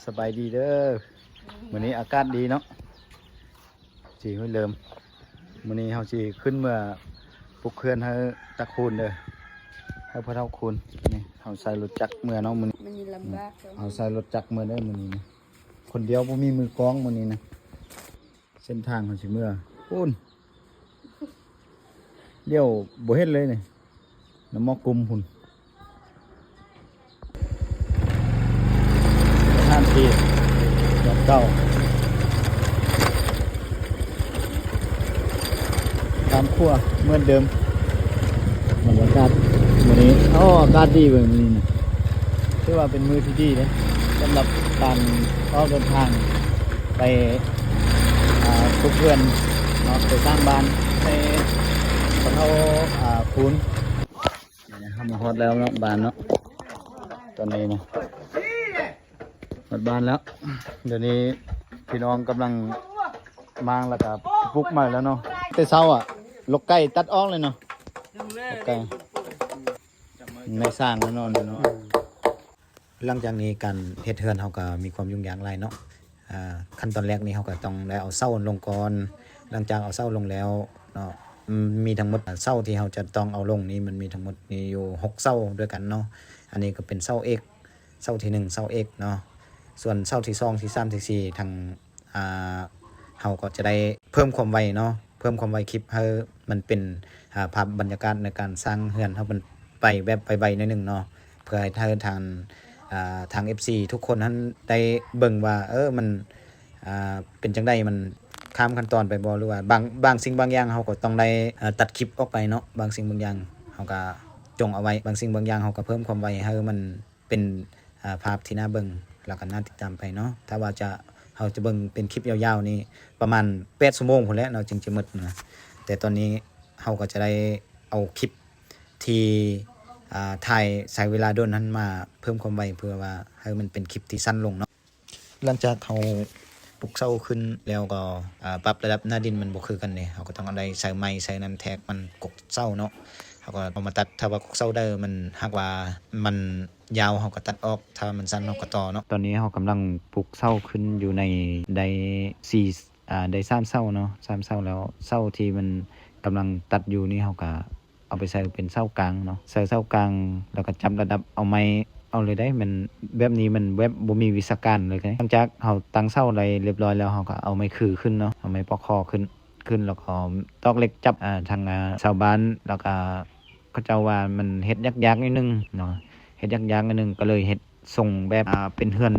สบายดีเด้อมื้อนี้อากาศดีเนาะสิห้วยเลิมมื้อนี้เฮาสิขึ้นเมื่อปลุกเขื่อนให้ตะคูนเด้อให้พ่อเฒ่าคูนนี่เฮาใส่รถจักรเมื่อเนาะมื้อนี้มันลำบากเฮาใส่รถจักรเมื่อเด้อมื้อนี้นะคนเดียวบ่มีมือกลองมื้อนี้นะเส้นทางเฮาสิเมื่อปูนเดี๋ยวบ่เฮ็ดเลยนี่น้ำมอกกุมพุ่นท่านที่ดอกเก้าตามขั้วเหมือนเดิมบรรยากาศวันนี้อากาศดีแบบนี้นะถือว่าเป็นมือที่ดีเลยสำหรับการออกเดินทางไปทุกเพื่อนเนาะไปสร้างบ้านในคนเท่าคูนทำมาฮอดแล้วเนาะบ้านเนาะตอนนี้นะหมดบ้านแล้ว เดี๋ยวนี้พี่น้องกำลังมางแล้วก็ปลุกใหม่แล้วเนาะแต่เช้าลกไก่ตัดออกเลยเนาะลกไก่ไม่สร้างแล้วเนาะหลังจากนี้การเฮ็ดเฮือนเขาก็มีความยุ่งยากหลายเนาะขั้นตอนแรกนี้เขาก็ต้องได้เอาเสาลงก่อนหลังจากเอาเสาลงแล้วเนาะมีทั้งหมดเสาที่เขาจะต้องเอาลงนี้มันมีทั้งหมดมีอยู่6เสาด้วยกันเนาะอันนี้ก็เป็นเสาเอกเสาที่1เสาเอกเนาะส่วนเสาที่2ที่3ที่4ทางเราก็จะได้เพิ่มความไวเนาะเพิ่มความไวคลิปให้มันเป็นภาพบรรยากาศในการสร้างเฮือนให้มันไปแบบไปไวนิดนึงเนาะเพื่อให้ทาง FC ทุกคนนั้นได้เบิ่งว่ามันเป็นจังไดมันข้ามขั้นตอนไปบ่หรือว่าบางสิ่งบางอย่างเราก็ต้องได้ตัดคลิปออกไปเนาะบางสิ่งบางอย่างเราก็จงเอาไว้บางสิ่งบางอย่างเราก็เพิ่มความไวให้มันเป็นภาพที่น่าเบิ่งแล้วก็น่าติดตามไปเนาะถ้าว่าเราจะเบิ่งเป็นคลิปยาวๆนี่ประมาณ8 ชั่วโมงพุ่นแหละเราจึงจะหมดนะแต่ตอนนี้เราก็จะได้เอาคลิปที่ถ่ายใช้เวลาโดนนั้นมาเพิ่มความไวเพื่อว่าให้มันเป็นคลิปที่สั้นลงเนาะหลังจากเขาปลุกเสาขึ้นแล้วก็ปรับระดับหน้าดินมันบ่คือกันเนี่ยเขาก็ต้องเอาได้ใส่ไม้ใส่นั้นแทกมันกกเสาเนาะเขาก็เอามาตัดถ้าว่ากกเสาได้มันหากว่ามันยาวเขาก็ตัดออกถ้ามันสั้นเขาก็ต่อเนาะตอนนี้เขากำลังปลุกเสาขึ้นอยู่ในได3เสาเนาะ3เสาแล้วเสาที่มันกำลังตัดอยู่นี่เขาก็เอาไปใส่เป็นเสากลางเนาะใส่เสากลางแล้วก็จับระดับเอาไม้เอาเลยได้มันแบบนี้มันแบบบ่มีวิศาการเลยหลังจากเฮาตั้งเสาอะไรเรียบร้อยแล้วเฮาก็เอาไม้คือขึ้นเนาะเอาไม้ปอกคอขึ้นแล้วก็ตอกเหล็กจับทางชาวบ้านแล้วก็เขาเจ้าว่ามันเฮ็ดยากๆนิดนึงเนาะเฮ็ดยากๆนิดนึงก็เลยเฮ็ดส่งแบบเป็นเฮือน